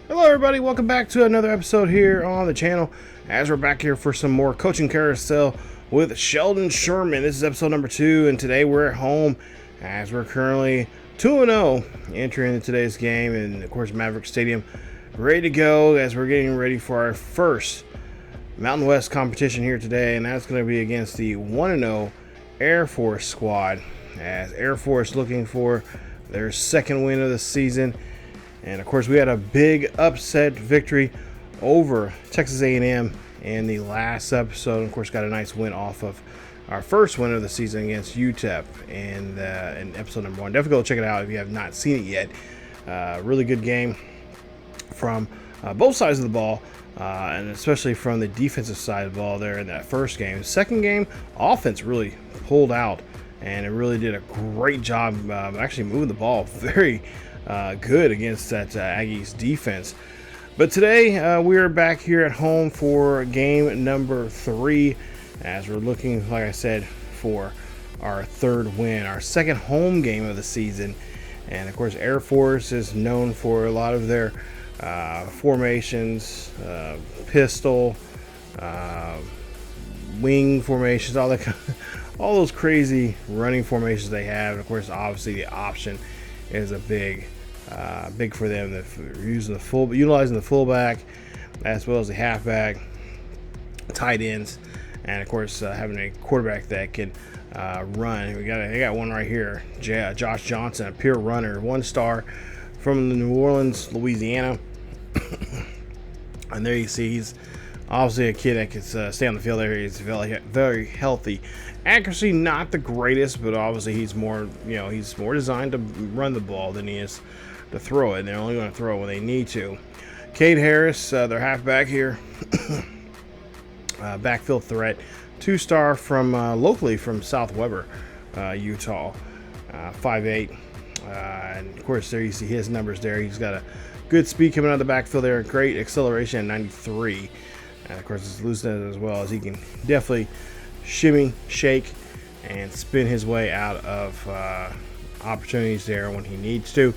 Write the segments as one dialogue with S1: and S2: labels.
S1: Hello everybody, welcome back to another episode here on the channel as we're back here for some more coaching carousel with Sheldon Sherman. This is episode number 2 and today we're at home as we're currently 2-0 entering into today's game, and of course Maverick Stadium ready to go as we're getting ready for our first Mountain West competition here today, and that's going to be against the 1-0 Air Force squad, as Air Force looking for their second win of the season. And of course, we had a big upset victory over Texas A&M in the last episode. And of course, got a nice win off of our first win of the season against UTEP in episode number 1. Definitely go check it out if you have not seen it yet. Really good game from both sides of the ball, and especially from the defensive side of the ball there in that first game. Second game, offense really pulled out, and it really did a great job actually moving the ball very good against that Aggies defense. But today we are back here at home for game number 3 as we're looking, like I said, for our third win, our second home game of the season. And of course, Air Force is known for a lot of their formations, pistol, wing formations, all those crazy running formations they have. And of course, obviously the option is a big for them. Utilizing the fullback as well as the halfback, tight ends, and of course having a quarterback that can run. They got one right here, Josh Johnson, a pure runner, 1-star from New Orleans, Louisiana. And there you see he's obviously a kid that can stay on the field there. He's very healthy. Accuracy not the greatest, but obviously he's more designed to run the ball than he is to throw it. And they're only going to throw it when they need to. Cade Harris, their halfback here, backfield threat, 2-star from locally from South Weber, Utah, 5'8". And of course there you see his numbers there. He's got a good speed coming out of the backfield there, great acceleration at 93. And of course it's looseness as well, as he can definitely shimmy, shake, and spin his way out of opportunities there when he needs to.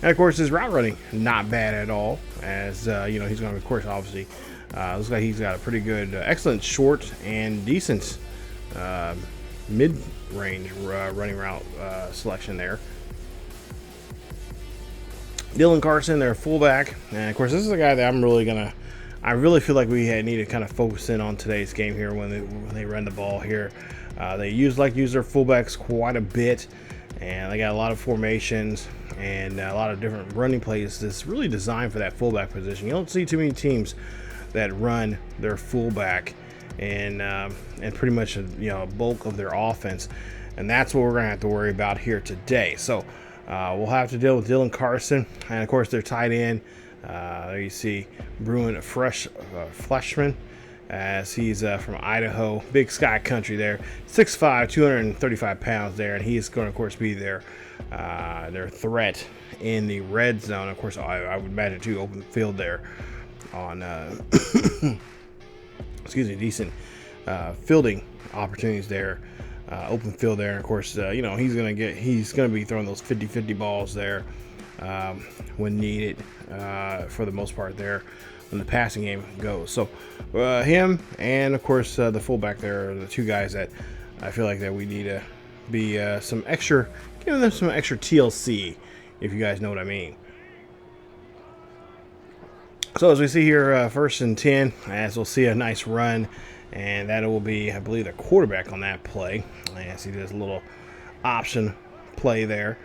S1: And of course his route running not bad at all, as he's going to, of course, obviously looks like he's got a pretty good, excellent short and decent mid-range running route selection there. Dylan Carson, their fullback, and of course this is a guy that I really feel like we need to kind of focus in on today's game here when they run the ball here. They like to use their fullbacks quite a bit, and they got a lot of formations and a lot of different running plays that's really designed for that fullback position. You don't see too many teams that run their fullback and pretty much a bulk of their offense, and that's what we're going to have to worry about here today. So we'll have to deal with Dylan Carson, and of course their tight end. There you see Bruin Fleshman, as he's from Idaho, Big Sky Country there, 6'5", 235 pounds there, and he's going to, of course, be their threat in the red zone. Of course, I would imagine too, open field there on decent fielding opportunities there, open field there. And of course, he's going to be throwing those 50-50 balls there when needed, for the most part there when the passing game goes. So him and of course the fullback there are the two guys that I feel like that we need to be giving them some extra TLC, if you guys know what I mean. So as we see here, first and 10, as we'll see a nice run, and that will be, I believe, the quarterback on that play. And see there's a little option play there.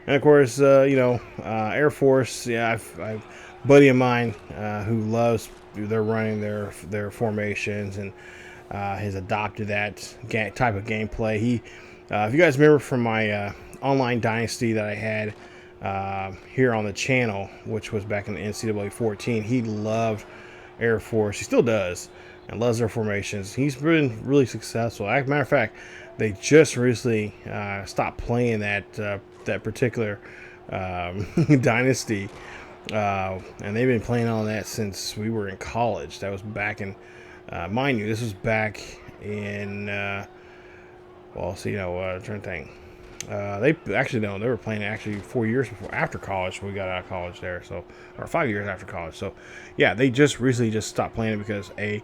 S1: And of course, Air Force, I've buddy of mine who loves, they're running their formations and has adopted that type of gameplay. If you guys remember from my online dynasty that I had here on the channel, which was back in the NCAA 14, he loved Air Force. He still does, and loves their formations. He's been really successful. As a matter of fact, they just recently stopped playing that particular dynasty, and they've been playing on that since we were in college. That was back in, mind you, this was back in, I'm trying to think. They actually no, they were playing actually 4 years before after college. We got out of college there, so or 5 years after college. So yeah, they just recently just stopped playing it because they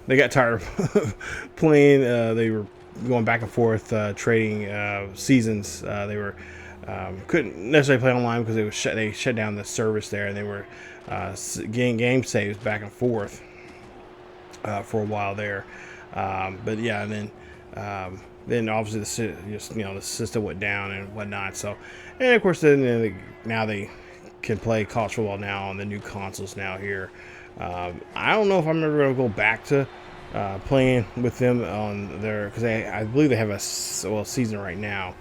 S1: got tired of playing. They were going back and forth trading seasons. They were couldn't necessarily play online because they shut down the service there, and they were getting game saves back and forth for a while there. But yeah, and then obviously the system went down and whatnot. So, and of course then now they can play college football now on the new consoles now here. I don't know if I'm ever going to go back to playing with them on their, because I believe they have a season right now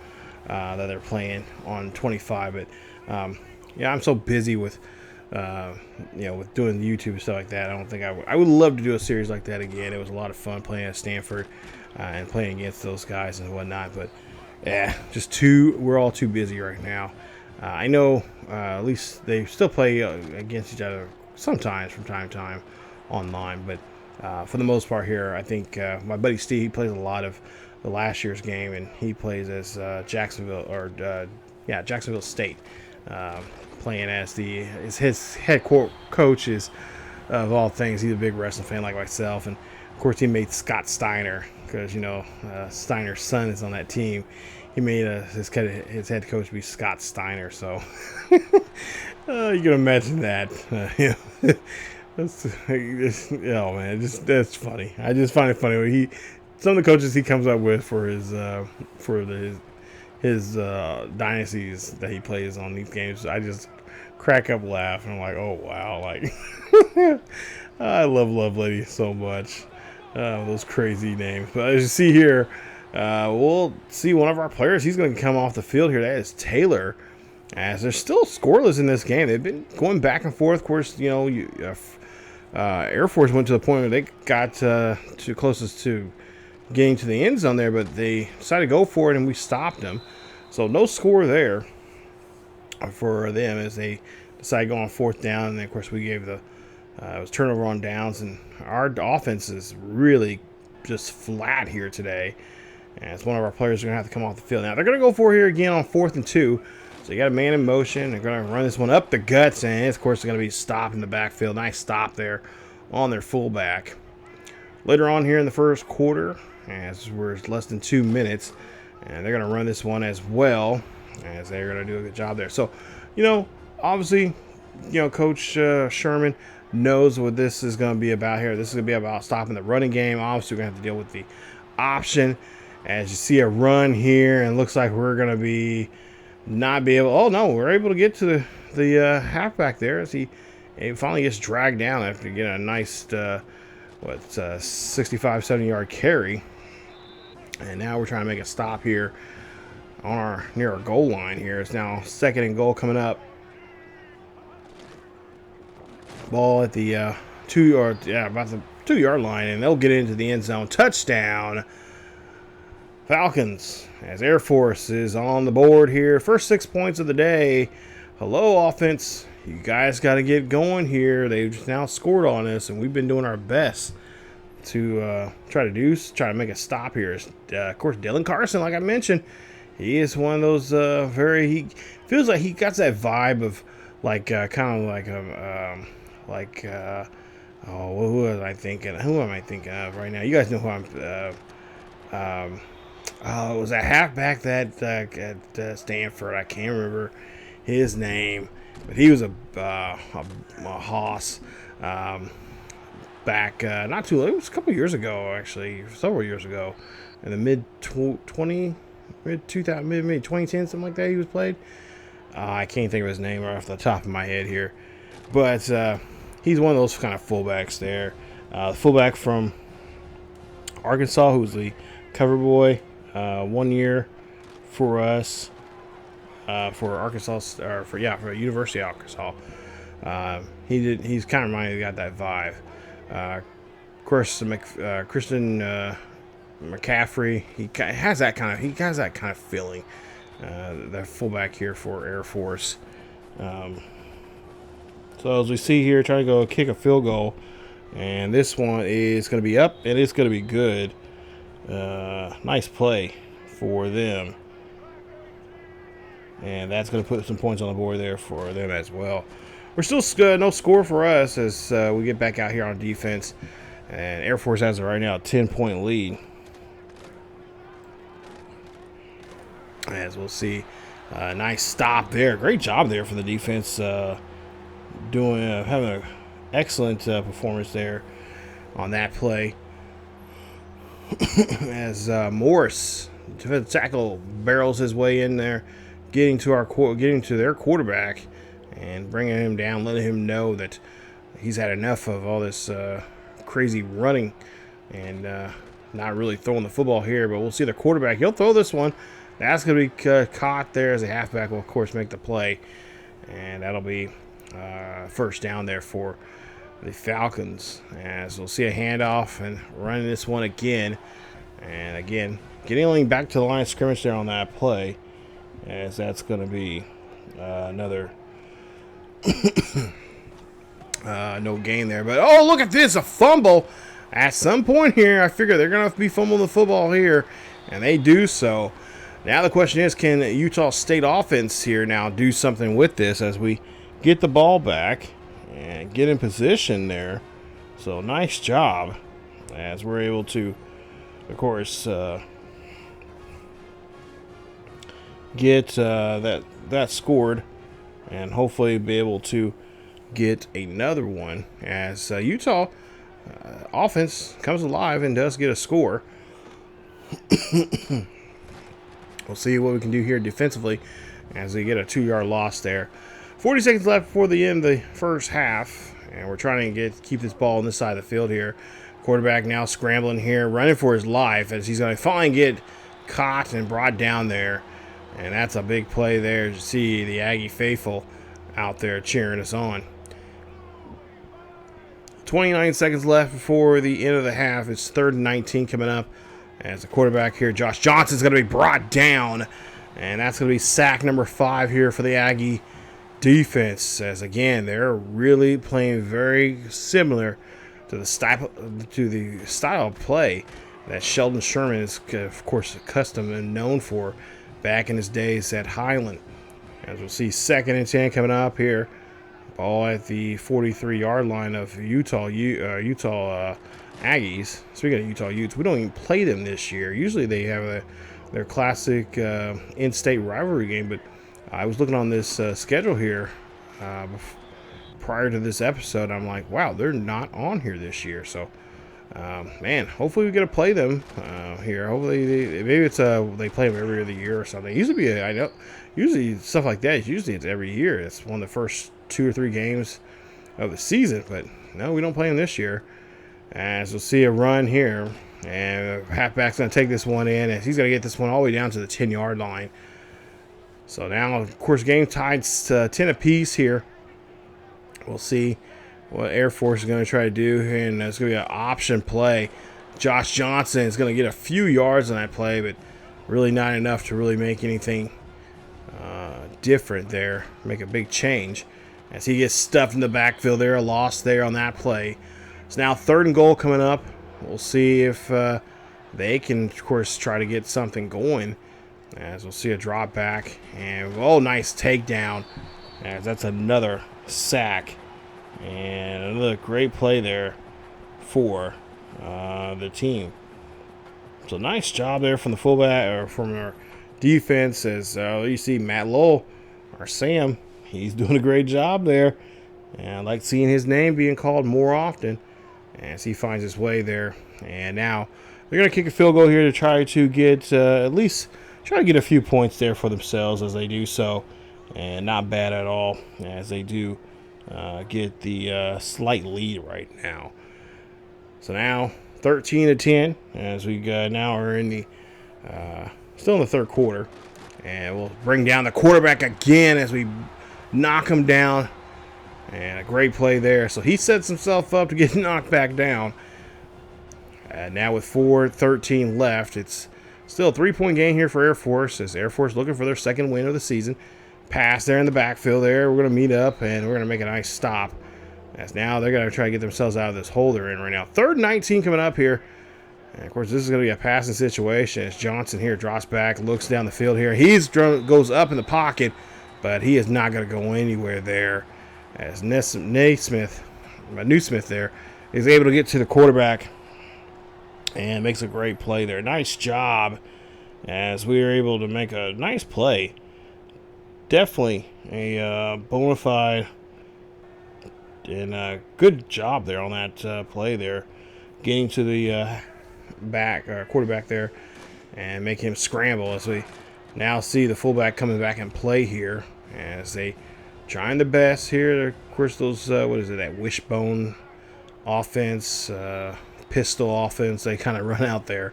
S1: that they're playing on 25. But yeah, I'm so busy with with doing YouTube and stuff like that. I don't think I would love to do a series like that again. It was a lot of fun playing at Stanford and playing against those guys and whatnot. But yeah, we're all too busy right now. I know at least they still play against each other sometimes from time to time online, but for the most part here, I think my buddy Steve, he plays a lot of the last year's game, and he plays as Jacksonville State, playing as his head coach is, of all things, he's a big wrestling fan like myself, and of course he made Scott Steiner, because Steiner's son is on that team. He made his head coach be Scott Steiner, so you can imagine that. That's funny. I just find it funny when some of the coaches he comes up with for his dynasties that he plays on these games. I just crack up laughing. I'm like, oh wow, like I love Lovelady so much. Those crazy names. But as you see here, we'll see one of our players. He's going to come off the field here. That is Taylor. As they're still scoreless in this game. They've been going back and forth. Of course, Air Force went to the point where they got too closest to getting to the end zone there, but they decided to go for it, and we stopped them. So no score there for them as they decided to go on fourth down. And then, of course, we gave it was turnover on downs, and our offense is really just flat here today. And it's one of our players are going to have to come off the field. Now, they're going to go for it here again on 4th and 2. So you got a man in motion. They're going to run this one up the guts, and of course, they're going to be stopped in the backfield. Nice stop there on their fullback. Later on here in the first quarter, as we're less than 2 minutes, and they're going to run this one as well, as they're going to do a good job there. So, obviously, Coach Sherman knows what this is going to be about here. This is going to be about stopping the running game. Obviously, we're going to have to deal with the option. As you see a run here, and it looks like we're going to not be able. Oh no, we're able to get to the halfback there as he finally gets dragged down after getting a nice 65-70 yard carry. And now we're trying to make a stop here on near our goal line here. It's now 2nd and goal coming up. Ball at the about the 2 yard line, and they'll get into the end zone. Touchdown, Falcons, as Air Force is on the board here. First 6 points of the day. Hello, offense. You guys got to get going here. They've now scored on us, and we've been doing our best to try to make a stop here. Of course, Dylan Carson, like I mentioned, he is one of those he feels like he got that vibe of like kind of like who am I thinking? Who am I thinking of right now? You guys know who I'm. It was a halfback that at Stanford. I can't remember his name, but he was a hoss back not too long. It was a couple years ago, actually, several years ago, in the mid 2010, something like that. He was played. I can't think of his name right off the top of my head here, but he's one of those kind of fullbacks there. The fullback from Arkansas, who's the cover boy 1 year for us, for Arkansas, or for University of Arkansas. He's kind of reminded me, got that vibe. Of course, Christian McCaffrey, he has that kind of feeling. The fullback here for Air Force. So as we see here, trying to go kick a field goal, and this one is going to be up, and it's going to be good. Nice play for them. and that's going to put some points on the board there for them as well. We're still no score for us as we get back out here on defense, and Air Force has right now a 10-point lead. As we'll see, nice stop there. Great job there for the defense, having an excellent performance there on that play. As Morris, defensive tackle, barrels his way in there, getting to their quarterback and bringing him down, letting him know that he's had enough of all this crazy running and not really throwing the football here. But we'll see the quarterback. He'll throw this one. That's going to be caught there as a halfback will, of course, make the play. And that'll be first down there for the Falcons. As we'll see a handoff and running this one again. And again, getting back to the line of scrimmage there on that play. As that's going to be another no gain there. But, oh, look at this, a fumble. At some point here, I figure they're going to be fumbling the football here. And they do so. Now the question is, can Utah State offense here now do something with this as we get the ball back and get in position there? So nice job as we're able to, of course, get that scored and hopefully be able to get another one as Utah offense comes alive and does get a score. We'll see what we can do here defensively as they get a 2-yard loss there. 40 seconds left before the end of the first half, and we're trying to keep this ball on this side of the field here. Quarterback now scrambling here, running for his life as he's going to finally get caught and brought down there. And that's a big play there to see the Aggie faithful out there cheering us on. 29 seconds left before the end of the half. It's 3rd and 19 coming up. As the quarterback here, Josh Johnson's going to be brought down. And that's going to be sack number 5 here for the Aggie defense. As again, they're really playing very similar to the style of play that Shelton Sherman is, of course, accustomed and known for back in his days at Highland. As we'll see, 2nd and 10 coming up here. Ball at the 43-yard line of Utah Aggies. Speaking of Utah Utes, we don't even play them this year. Usually they have their classic in-state rivalry game, but I was looking on this schedule here prior to this episode. I'm like, wow, they're not on here this year. So, man, hopefully we get to play them here. Hopefully, maybe it's they play them every other year or something. Usually stuff like that. Usually it's every year. It's one of the first 2 or 3 games of the season, but no, we don't play them this year. As we'll see a run here, and halfback's going to take this one in, and he's going to get this one all the way down to the 10-yard line. So now, of course, game tied 10 apiece here. We'll see what Air Force is going to try to do, and it's going to be an option play. Josh Johnson is going to get a few yards on that play, but really not enough to really make anything different there, make a big change. As he gets stuffed in the backfield there, a loss there on that play. It's now 3rd and goal coming up. We'll see if they can, of course, try to get something going. As we'll see a drop back. And, oh, nice takedown. As that's another sack. And another great play there for the team. So nice job there from the fullback, or from our defense. As you see Matt Lowell, or Sam, he's doing a great job there. And I like seeing his name being called more often as he finds his way there. And now they're going to kick a field goal here to try to get at least try to get a few points there for themselves as they do so. And not bad at all as they do get the slight lead right now. So now 13-10 as we now are in the still in the 3rd quarter. And we'll bring down the quarterback again as we knock him down. And a great play there. So he sets himself up to get knocked back down. Now with 4:13 left, it's still a 3-point game here for Air Force. As Air Force looking for their 2nd win of the season. Pass there in the backfield there. We're going to meet up and we're going to make a nice stop. As now they're going to try to get themselves out of this hole they're in right now. 3rd and 19 coming up here. And of course, this is going to be a passing situation as Johnson here drops back, looks down the field here. Goes up in the pocket, but he is not going to go anywhere there. As Newsmith there is able to get to the quarterback and makes a great play there. Nice job as we were able to make a nice play. Definitely a bona fide and a good job there on that play there. Getting to the quarterback there and make him scramble as we now see the fullback coming back and play here as they trying the best here. Of course, those that wishbone offense, pistol offense, they kind of run out there,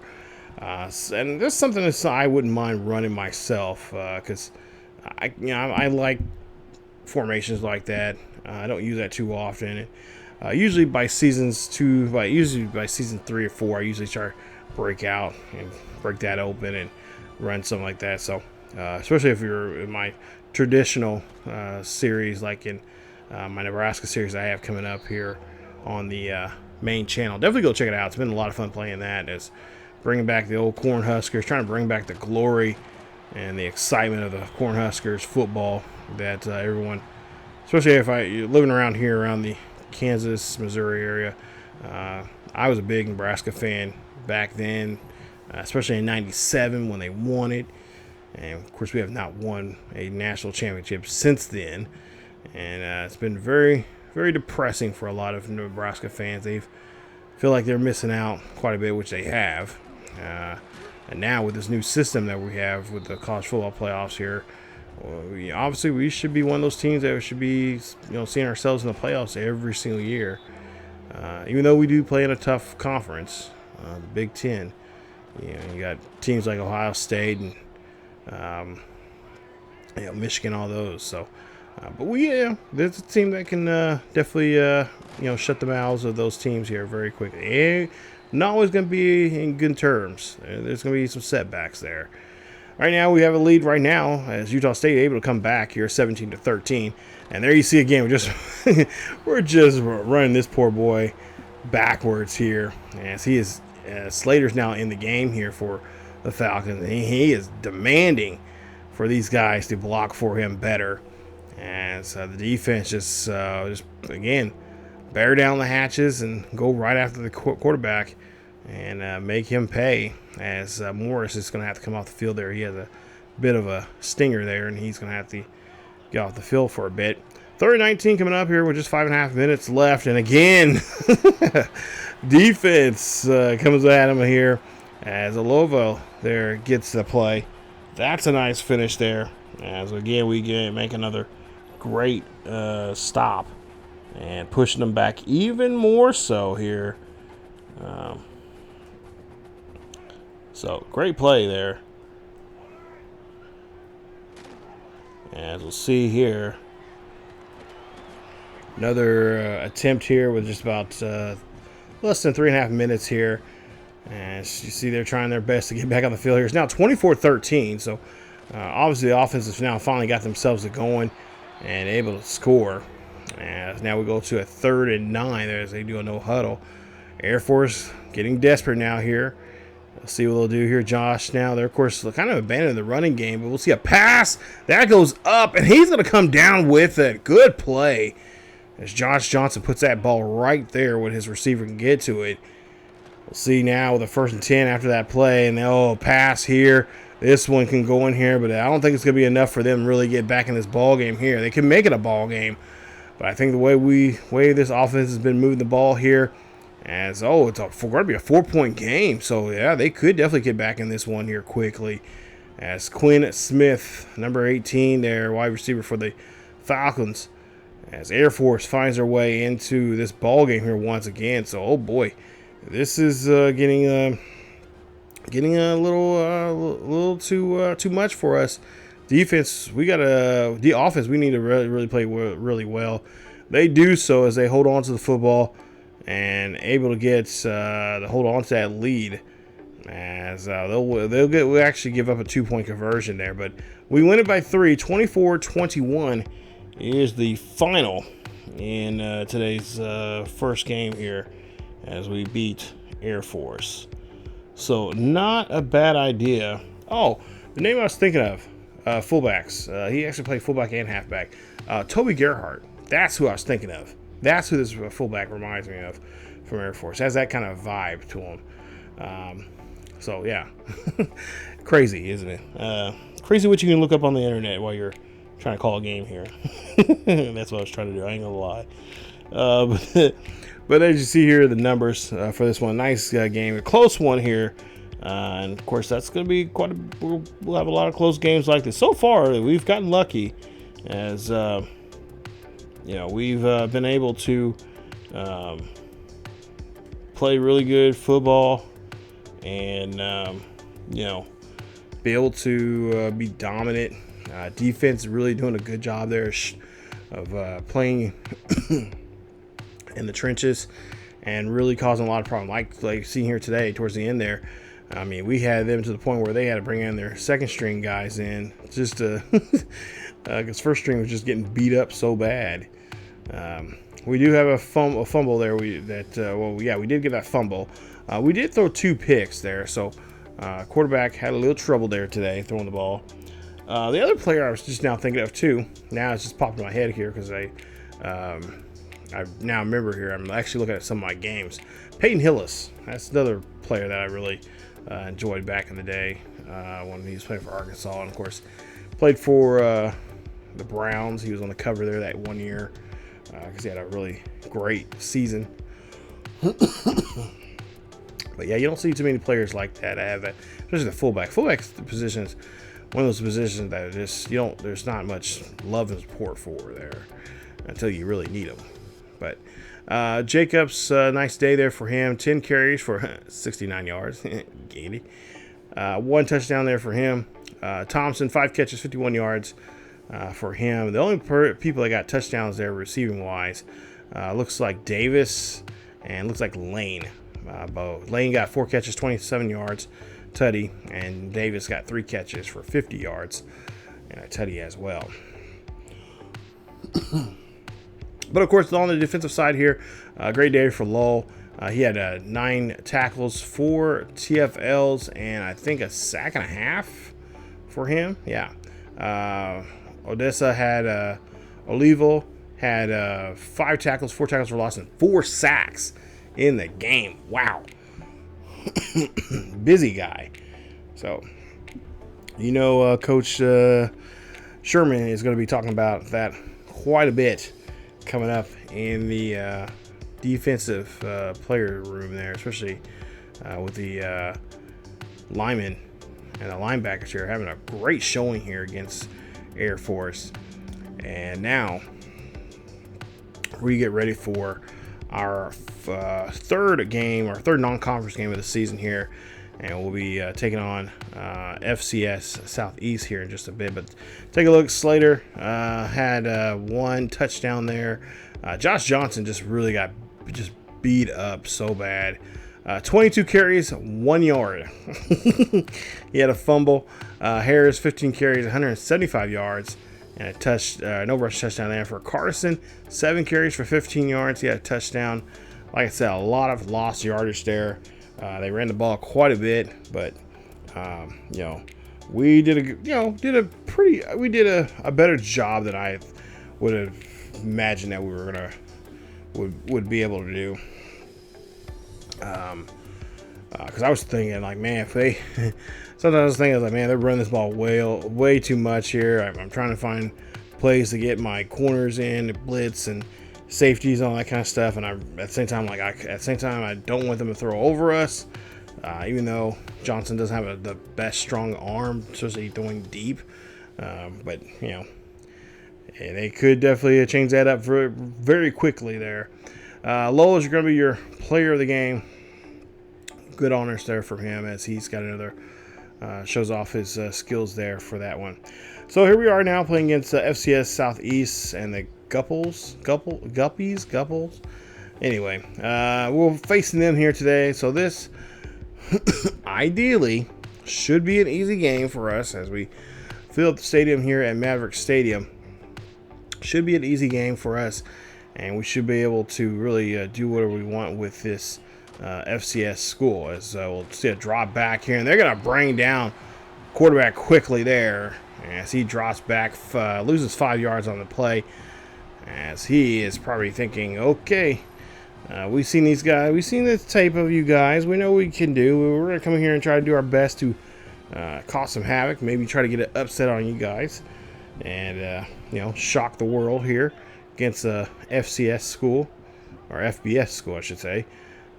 S1: and there's something that I wouldn't mind running myself because I like formations like that. I don't use that too often. Usually by season 3 or 4, I usually try to break out and break that open and run something like that. So especially if you're in my traditional series, like in my Nebraska series I have coming up here on the main channel, definitely go check it out. It's been a lot of fun playing that, as bringing back the old Cornhuskers, trying to bring back the glory and the excitement of the Cornhuskers football that everyone, especially if you're living around here around the Kansas, Missouri area. I was a big Nebraska fan back then, especially in '97 when they won it. And of course, we have not won a national championship since then. And it's been very, very depressing for a lot of Nebraska fans. They feel like they're missing out quite a bit, which they have. And now with this new system that we have with the college football playoffs here, obviously we should be one of those teams that should be, seeing ourselves in the playoffs every single year. Even though we do play in a tough conference, the Big Ten. You got teams like Ohio State and Michigan, all those. So, but there's a team that can definitely shut the mouths of those teams here very quickly. Not always going to be in good terms. There's going to be some setbacks there. Right now, we have a lead right now as Utah State able to come back here 17-13. And there you see again, we're just running this poor boy backwards here as he is Slater's now in the game here for the Falcons. He is demanding for these guys to block for him better. And so the defense just again, bear down the hatches and go right after the quarterback and make him pay, as Morris is going to have to come off the field there. He has a bit of a stinger there, and he's going to have to get off the field for a bit. 3rd-19 coming up here with just 5.5 minutes left. And again, defense comes at him here as Alovo there gets the play. That's a nice finish there. As again, we make another great stop and pushing them back even more so here. So great play there. As we'll see here, another attempt here with just about less than 3.5 minutes here. As you see, they're trying their best to get back on the field here. It's now 24-13. So obviously the offense has now finally got themselves going and able to score. As now we go to a 3rd and 9 there as they do a no huddle. Air Force getting desperate now here. We'll see what they'll do here. Josh now, they're of course kind of abandoning the running game, but we'll see a pass that goes up, and he's going to come down with it. Good play as Josh Johnson puts that ball right there when his receiver can get to it. We'll see now with a 1st and 10 after that play, and pass here. This one can go in here, but I don't think it's going to be enough for them to really get back in this ball game here. They can make it a ball game, but I think the way this offense has been moving the ball here, it's going to be a 4-point game. So, yeah, they could definitely get back in this one here quickly. As Quinn Smith, number 18 there, wide receiver for the Falcons, as Air Force finds their way into this ball game here once again. So, oh boy, this is getting a little too much for us. Defense, the offense, we need to really play really well. They do so as they hold on to the football and able to get hold on to that lead. As we'll actually give up a 2-point conversion there, but we win it by 3. 24-21 is the final in today's first game here as we beat Air Force. So not a bad idea. Oh, the name I was thinking of, fullbacks. He actually played fullback and halfback. Toby Gerhardt. That's who I was thinking of. That's who this fullback reminds me of from Air Force. Has that kind of vibe to him. So yeah, crazy, isn't it? Crazy what you can look up on the internet while you're trying to call a game here. That's what I was trying to do. I ain't gonna lie. But as you see here, the numbers for this one, nice game, a close one here. And of course, that's going to be we'll have a lot of close games like this. So far, we've gotten lucky as we've been able to play really good football and be able to be dominant. Defense really doing a good job there of playing in the trenches and really causing a lot of problems. Like seeing here today towards the end there. I mean, we had them to the point where they had to bring in their second string guys in just to because first string was just getting beat up so bad. We do have a fumble there. We did get that fumble. We did throw 2 picks there, so quarterback had a little trouble there today throwing the ball. The other player I was just now thinking of too. Now it's just popped in my head here because I now remember here. I'm actually looking at some of my games. Peyton Hillis. That's another player that I really enjoyed back in the day when he was playing for Arkansas, and of course played for the Browns. He was on the cover there that one year because he had a really great season. But yeah, you don't see too many players like that have that, especially the fullback. Fullback positions, one of those positions that just there's not much love and support for there until you really need them. But Jacobs, nice day there for him. 10 carries for 69 yards. Gainy. 1 touchdown there for him. Thompson, 5 catches, 51 yards for him. The only people that got touchdowns there receiving wise looks like Davis and looks like Lane. Both. Lane got 4 catches, 27 yards, tutty, and Davis got 3 catches for 50 yards and a tutty as well. But of course, on the defensive side here, great day for Lowell. He had 9 tackles, 4 TFLs, and I think a sack and a half for him. Yeah. Odessa had Olivo had 5 tackles, 4 tackles for loss, and 4 sacks in the game. Wow. Busy guy. So, Coach Sherman is going to be talking about that quite a bit coming up in the defensive player room there, especially with the linemen and the linebackers here having a great showing here against Air Force. And now we get ready for our third non-conference game of the season here, and we'll be taking on FCS Southeast here in just a bit. But take a look. Slater had 1 touchdown there. Josh Johnson just really got beat up so bad. 22 carries, 1 yard. He had a fumble. Harris, 15 carries, 175 yards. And no rush touchdown there for Carson. 7 carries for 15 yards. He had a touchdown. Like I said, a lot of lost yardage there. They ran the ball quite a bit, but we did a better job than I would have imagined that we were would be able to do. Because I was thinking, like, man, if they sometimes I was thinking, like, man, they're running this ball way too much here. I'm trying to find plays to get my corners in, blitz and safeties, all that kind of stuff. And at the same time, I don't want them to throw over us. Even though Johnson doesn't have the best strong arm, especially throwing deep. But they could definitely change that up very, very quickly there. Lowell is going to be your player of the game. Good honors there for him as he's got another shows off his skills there for that one. So here we are now playing against FCS Southeast and the Guppies. Anyway, we're facing them here today. So this ideally should be an easy game for us as we fill up the stadium here at Maverick Stadium. Should be an easy game for us, and we should be able to really do whatever we want with this FCS school. As we'll see a drop back here, and they're going to bring down quarterback quickly there as he drops back, loses 5 yards on the play, as he is probably thinking, okay, we've seen these guys, we've seen this tape of you guys, we know what we can do. We're going to come here and try to do our best to cause some havoc, maybe try to get an upset on you guys, and shock the world here against a FCS school, or FBS school I should say.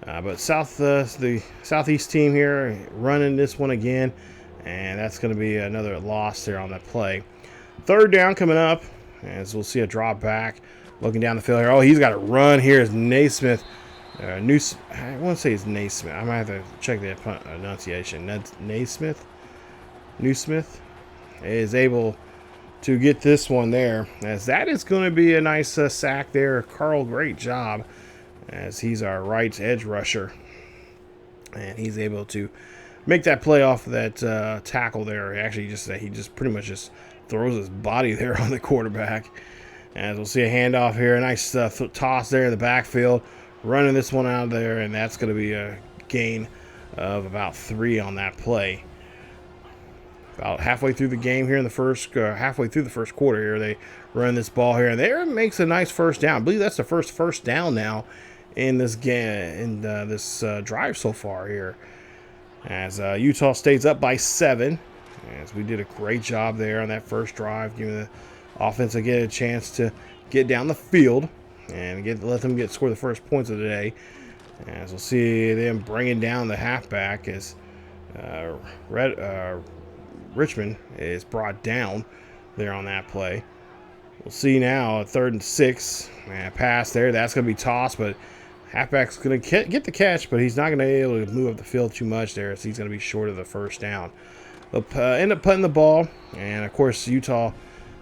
S1: But the Southeast team here running this one again, and that's going to be another loss there on that play. Third down coming up, as we'll see a drop back, looking down the field here. Oh, he's got a run here. Is Naismith, I want to say it's Naismith. I might have to check the pronunciation. Naismith is able to get this one there, as that is going to be a nice sack there. Carl, great job, as he's our right edge rusher, and he's able to make that play off of that tackle there. Actually, he just pretty much just throws his body there on the quarterback. As we'll see a handoff here, a nice toss there in the backfield, running this one out of there, and that's going to be a gain of about 3 on that play. About halfway through the game here in the halfway through the first quarter here, they run this ball here, and there makes a nice first down. I believe that's the first down now in this game, in this drive so far here. As Utah State's up by 7, as we did a great job there on that first drive, giving the offense get a chance to get down the field and let them score the first points of the day. As we'll see them bringing down the halfback as Richmond is brought down there on that play. We'll see now a 3rd and 6, pass there. That's going to be tossed, but halfback's going to get the catch, but he's not going to be able to move up the field too much there, so he's going to be short of the first down. They'll end up putting the ball, and of course Utah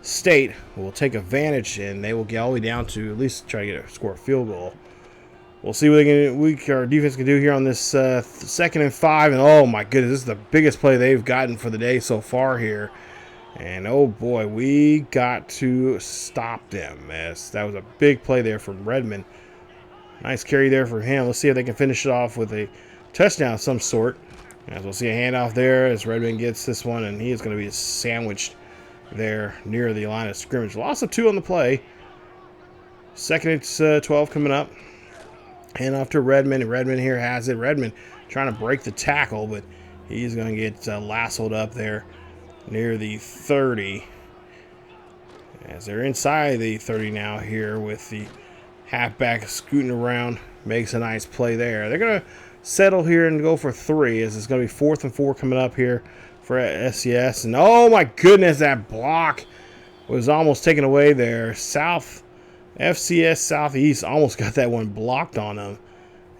S1: State will take advantage, and they will get all the way down to at least try to score a field goal. We'll see what our defense can do here on this 2nd and 5, and oh my goodness, this is the biggest play they've gotten for the day so far here. And oh boy, we got to stop them, as that was a big play there from Redmond. Nice carry there for him. Let's see if they can finish it off with a touchdown of some sort. As we'll see a handoff there as Redmond gets this one, and he is going to be sandwiched there near the line of scrimmage. Loss of 2 on the play. 2nd and 12 coming up. Hand off to Redmond, and Redmond here has it. Redmond trying to break the tackle, but he's going to get lassoed up there near the 30. As they're inside the 30 now here with the halfback scooting around. Makes a nice play there. They're going to settle here and go for 3, as it's going to be 4th and 4 coming up here for SCS. And oh my goodness, that block was almost taken away there. FCS Southeast almost got that one blocked on them,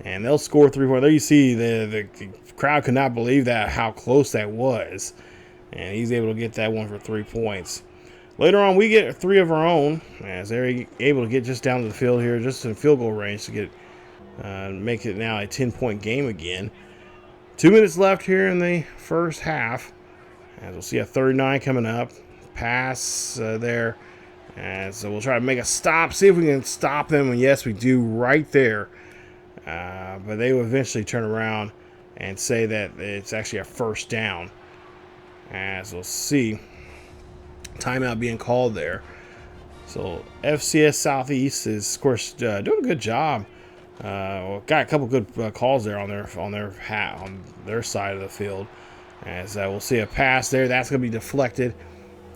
S1: and they'll score 3 points. There you see the crowd could not believe how close that was, and he's able to get that one for 3 points. Later on, we get 3 of our own, as they're able to get just down to the field here, just in field goal range to get make it now a 10-point game again. 2 minutes left here in the first half, as we'll see a 3rd and 9 coming up. Pass there. And so we'll try to make a stop, see if we can stop them. And yes, we do right there. But they will eventually turn around and say that it's actually a first down. As we'll see, timeout being called there. So FCS Southeast is, of course, doing a good job. Got a couple good calls there on their side of the field. As we'll see a pass there, that's going to be deflected.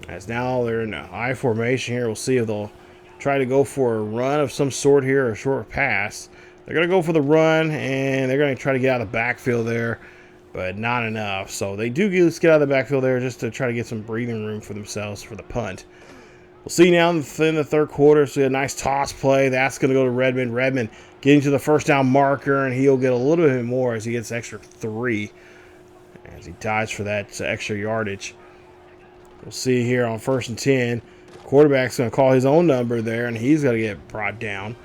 S1: As now they're in I formation here. We'll see if they'll try to go for a run of some sort here, a short pass. They're going to go for the run, and they're going to try to get out of the backfield there, but not enough. So they do get out of the backfield there just to try to get some breathing room for themselves for the punt. We'll see now in the 3rd quarter. So a nice toss play. That's going to go to Redmond. Redmond getting to the first down marker, and he'll get a little bit more as he gets extra 3 as he dives for that extra yardage. We'll see here on 1st and 10. Quarterback's going to call his own number there, and he's going to get brought down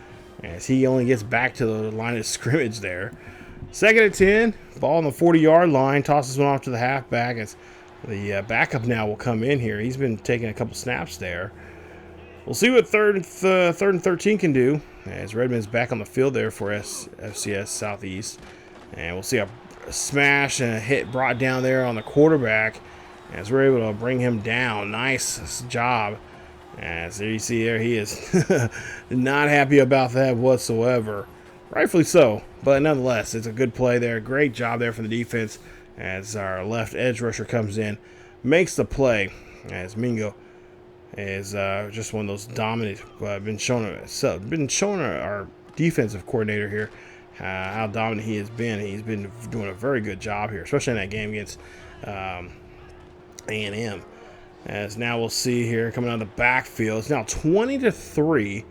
S1: as he only gets back to the line of scrimmage there. 2nd and 10. Ball on the 40-yard line. Tosses one off to the halfback as the backup now will come in here. He's been taking a couple snaps there. We'll see what 3rd and 13 can do as Redmond's back on the field there for FCS Southeast. And we'll see a smash and a hit brought down there on the quarterback as we're able to bring him down. Nice job. As there you see there, he is not happy about that whatsoever. Rightfully so, but nonetheless, it's a good play there. Great job there for the defense as our left edge rusher comes in, makes the play as Mingo is just one of those dominant. Been showing our defensive coordinator here how dominant he has been. He's been doing a very good job here, especially in that game against A&M. As now we'll see here coming out of the backfield, it's now 20-3.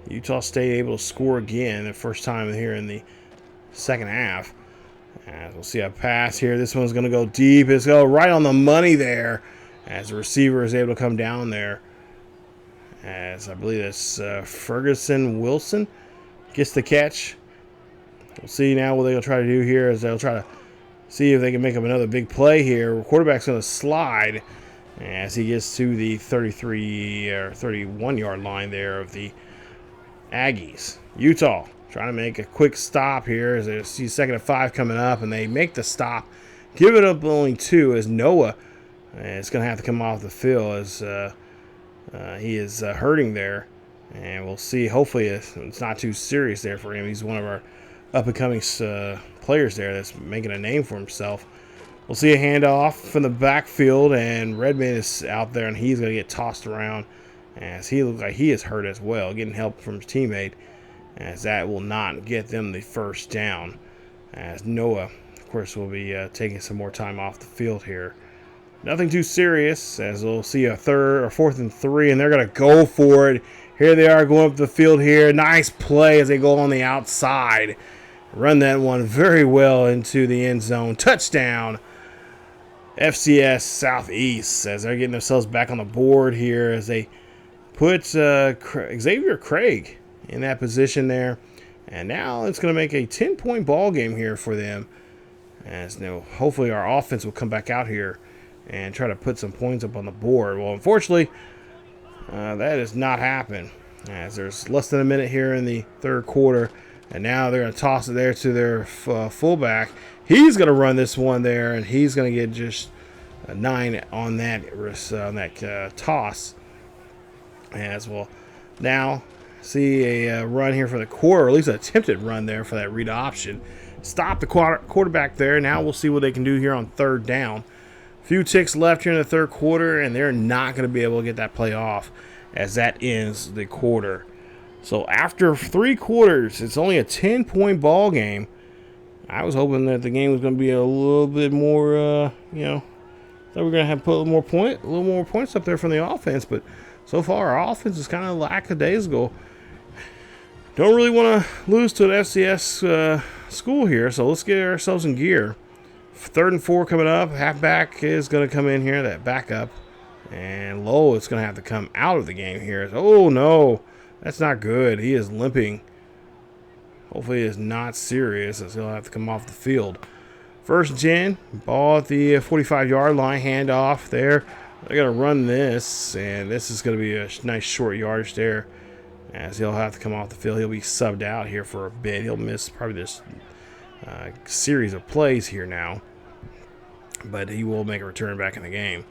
S1: Utah State able to score again the first time here in the second half. As we'll see a pass here. This one's going to go deep. It's going right on the money there as the receiver is able to come down there. As I believe it's Ferguson Wilson gets the catch. We'll see now what they'll try to do here is they'll try to see if they can make up another big play here. Quarterback's going to slide as he gets to the 33 or 31 yard line there of the Aggies. Utah trying to make a quick stop here as they see 2nd and 5 coming up, and they make the stop. Give it up only 2 as Noah is going to have to come off the field as he is hurting there. And we'll see. Hopefully it's not too serious there for him. He's one of our up-and-coming players there that's making a name for himself. We'll see a handoff from the backfield, and Redmond is out there, and he's going to get tossed around as he looks like he is hurt as well, getting help from his teammate, as that will not get them the first down. As Noah, of course, will be taking some more time off the field here. Nothing too serious, as we'll see a 4th and 3, and they're going to go for it. Here they are going up the field here. Nice play as they go on the outside. Run that one very well into the end zone. Touchdown, FCS Southeast, as they're getting themselves back on the board here as they put Xavier Craig in that position there. And now it's going to make a 10-point ball game here for them. As you know, hopefully our offense will come back out here and try to put some points up on the board. Well, unfortunately, that has not happened, as there's less than a minute here in the third quarter. And now they're going to toss it there to their fullback. He's going to run this one there, and he's going to get just a 9 on that toss. As we'll now see a run here for the quarter, or at least an attempted run there for that read option. Stop the quarterback there. Now we'll see what they can do here on 3rd down. A few ticks left here in the third quarter, and they're not going to be able to get that play off as that ends the quarter. So after 3 quarters, it's only a 10-point ball game. I was hoping that the game was going to be a little bit more, that we're going to have put a little more points up there from the offense. But so far, our offense is kind of lackadaisical. Don't really want to lose to an FCS school here, so let's get ourselves in gear. 3rd and 4 coming up. Halfback is going to come in here, that backup. And Lowe is going to have to come out of the game here. Oh, no. That's not good. He is limping. Hopefully it is not serious, as he'll have to come off the field. 1st and 10. Ball at the 45-yard line. Handoff there. They're going to run this, and this is going to be a nice short yardage there, as he'll have to come off the field. He'll be subbed out here for a bit. He'll miss probably this series of plays here now, but he will make a return back in the game.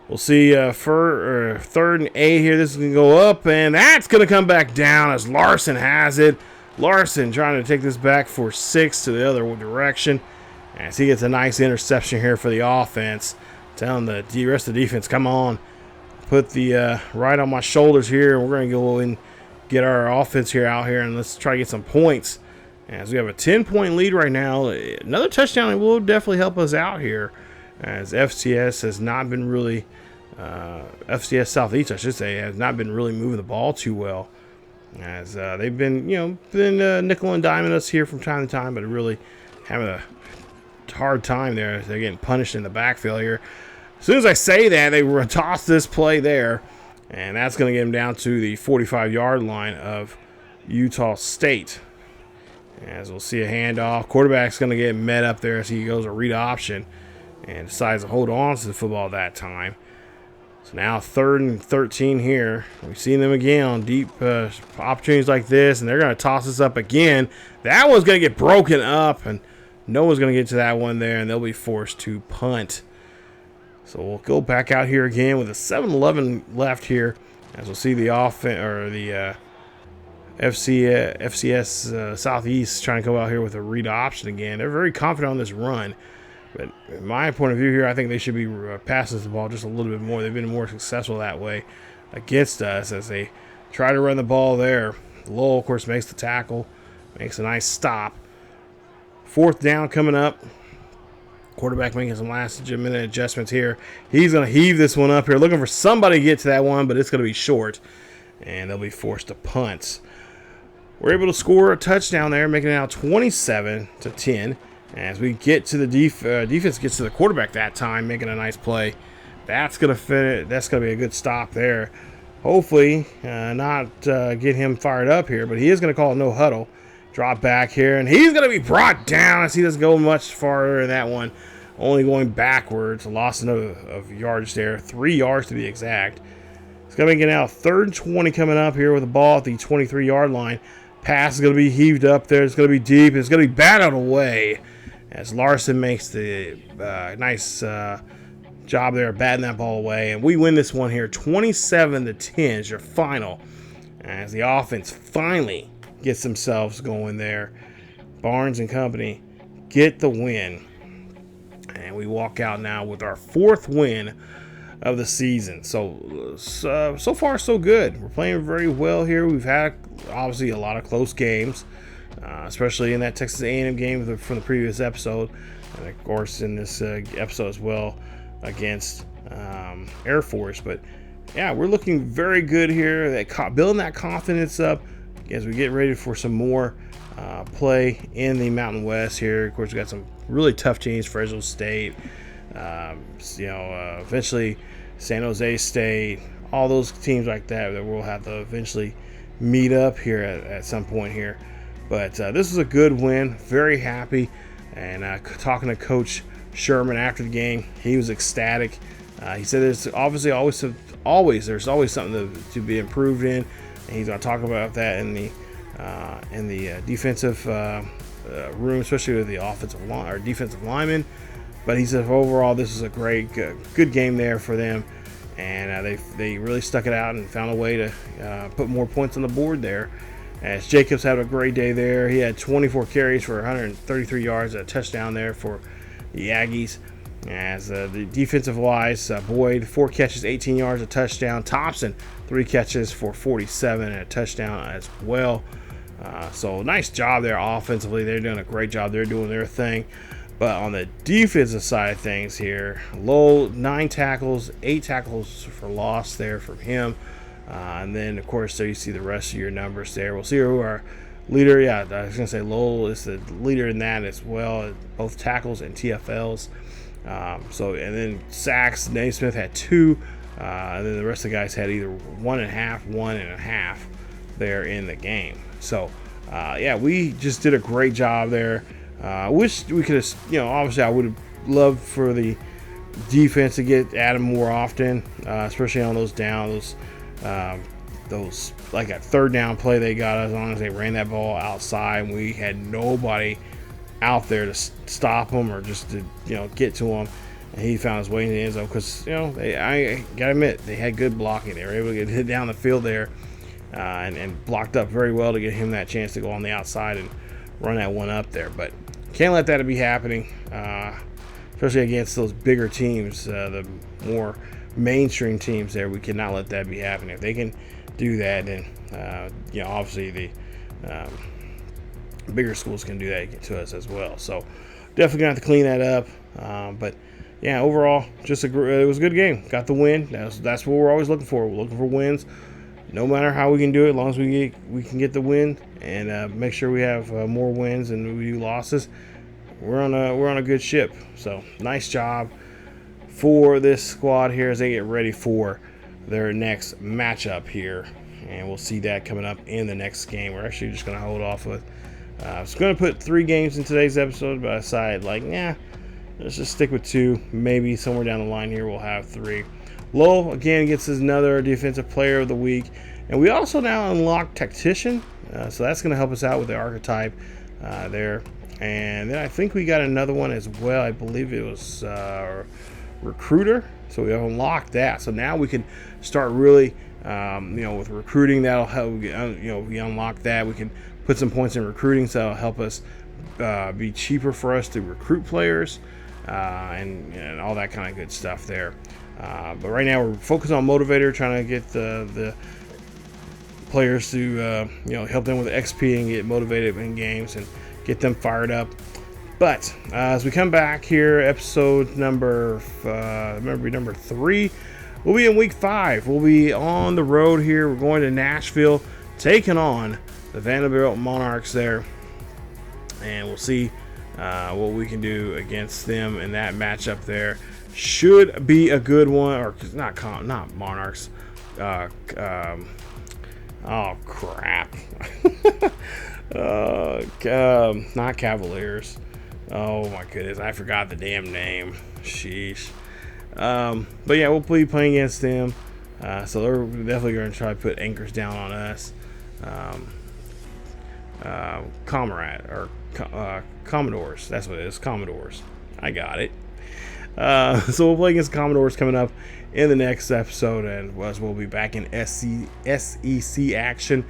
S1: We'll see 3rd and 8 here. This is going to go up, and that's going to come back down as Larson has it. Larson trying to take this back for 6 to the other direction, as he gets a nice interception here for the offense. Telling the rest of the defense, come on, put the right on my shoulders here, and we're going to go and get our offense here out here, and let's try to get some points. As we have a 10-point lead right now. Another touchdown will definitely help us out here, as FCS has not been really, FCS Southeast, I should say, has not been really moving the ball too well. As they've been, nickel and diming us here from time to time, but really having a hard time there. They're getting punished in the backfield here. As soon as I say that, they toss this play there, and that's going to get them down to the 45-yard line of Utah State. As we'll see a handoff. Quarterback's going to get met up there as he goes a read option and decides to hold on to the football that time. So now 3rd and 13 here. We've seen them again on deep opportunities like this, and they're going to toss us up again. That one's going to get broken up, and no one's going to get to that one there, and they'll be forced to punt. So we'll go back out here again with a 7-11 left here, as we'll see the offense or the FCS Southeast trying to go out here with a read option again. They're very confident on this run. But in my point of view here, I think they should be passing the ball just a little bit more. They've been more successful that way against us as they try to run the ball there. Lowell, of course, makes the tackle, makes a nice stop. 4th down coming up. Quarterback making some last-minute adjustments here. He's going to heave this one up here, looking for somebody to get to that one, but it's going to be short, and they'll be forced to punt. We're able to score a touchdown there, making it now 27-10. As we get to the defense gets to the quarterback that time, making a nice play. That's gonna fit. That's gonna be a good stop there. Hopefully, not get him fired up here, but he is gonna call a no huddle. Drop back here, and he's gonna be brought down as he doesn't go much farther in that one. Only going backwards. Loss of yards there, 3 yards to be exact. It's gonna make it now 3rd and 20 coming up here with the ball at the 23-yard line. Pass is gonna be heaved up there. It's gonna be deep. It's gonna be batted away. As Larson makes the nice job there batting that ball away. And we win this one here 27-10 is your final. As the offense finally gets themselves going there. Barnes and company get the win. And we walk out now with our 4th win of the season. So far so good. We're playing very well here. We've had obviously a lot of close games. Especially in that Texas A&M game from the previous episode, and of course in this episode as well against Air Force. But yeah, we're looking very good here. Building that confidence up as we get ready for some more play in the Mountain West here. Of course, we got some really tough teams: Fresno State, eventually San Jose State, all those teams like that we'll have to eventually meet up here at some point here. But this is a good win. Very happy. And talking to Coach Sherman after the game, he was ecstatic. He said there's obviously always something to be improved in. And he's going to talk about that in the defensive room, especially with the offensive line or defensive linemen. But he said overall this is a great, good game there for them. And they really stuck it out and found a way to put more points on the board there. As Jacobs had a great day there. He had 24 carries for 133 yards, a touchdown there for the Aggies. As the defensive wise, Boyd, 4 catches, 18 yards, a touchdown. Thompson, 3 catches for 47 and a touchdown as well. So nice job there offensively. They're doing a great job. They're doing their thing. But on the defensive side of things here, Lowell, 9 tackles, 8 tackles for loss there from him. And then, of course, there you see the rest of your numbers there. We'll see who our leader, I was going to say Lowell is the leader in that as well, both tackles and TFLs. And then sacks, Naismith had 2, and then the rest of the guys had either 1.5, 1.5 there in the game. So, we just did a great job there. I wish we could have, obviously I would have loved for the defense to get at him more often, especially on those downs. Those like a 3rd down play they got as long as they ran that ball outside and we had nobody out there to stop them or just to get to him, and he found his way in the end zone because I gotta admit they had good blocking. They were able to get hit down the field there and blocked up very well to get him that chance to go on the outside and run that one up there. But can't let that be happening, especially against those bigger teams, the more mainstream teams there. We cannot let that be happening. If they can do that, then obviously the bigger schools can do that to us as well. So definitely gonna have to clean that up. But yeah, overall, it was a good game. Got the win. That's what we're always looking for. We're looking for wins, no matter how we can do it. As long as we can get the win and make sure we have more wins than we do losses, we're on a good ship. So nice job for this squad here as they get ready for their next matchup here, and we'll see that coming up in the next game. We're actually just going to hold off with I was going to put 3 games in today's episode, but I decided let's just stick with 2. Maybe somewhere down the line here we'll have 3. Lowell again gets us another defensive player of the week, and we also now unlock tactician, so that's going to help us out with the archetype there. And then I think we got another one as well. I believe it was recruiter, so we unlocked that. So now we can start really, with recruiting. That'll help. We unlock that. We can put some points in recruiting, so that'll help us be cheaper for us to recruit players and all that kind of good stuff there. But right now we're focused on motivator, trying to get the players to help them with XP and get motivated in games and get them fired up. But as we come back here, episode number 3, we'll be in week 5. We'll be on the road here. We're going to Nashville, taking on the Vanderbilt Monarchs there, and we'll see what we can do against them in that matchup there. Should be a good one, or not Monarchs. Oh crap! Not Cavaliers. Oh my goodness, I forgot the damn name. Sheesh. But yeah, we'll be playing against them. So they're definitely going to try to put anchors down on us. Commodores. That's what it is. Commodores. I got it. So we'll play against Commodores coming up in the next episode, and we'll be back in SEC action,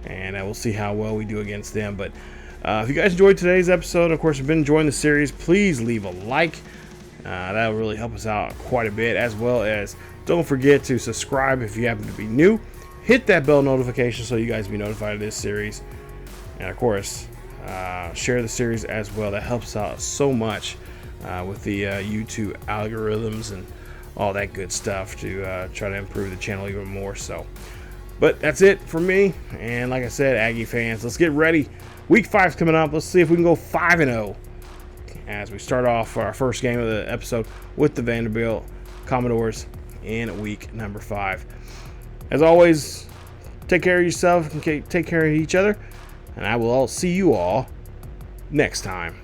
S1: and we'll see how well we do against them. But if you guys enjoyed today's episode, of course, if you've been enjoying the series, please leave a like. That'll really help us out quite a bit, as well as don't forget to subscribe if you happen to be new. Hit that bell notification so you guys be notified of this series, and of course share the series as well. That helps out so much with the YouTube algorithms and all that good stuff to try to improve the channel even more so. But that's it for me, and like I said, Aggie fans, let's get ready. Week 5's coming up. Let's see if we can go 5-0 as we start off our first game of the episode with the Vanderbilt Commodores in week number 5. As always, take care of yourself and take care of each other, and I will see you all next time.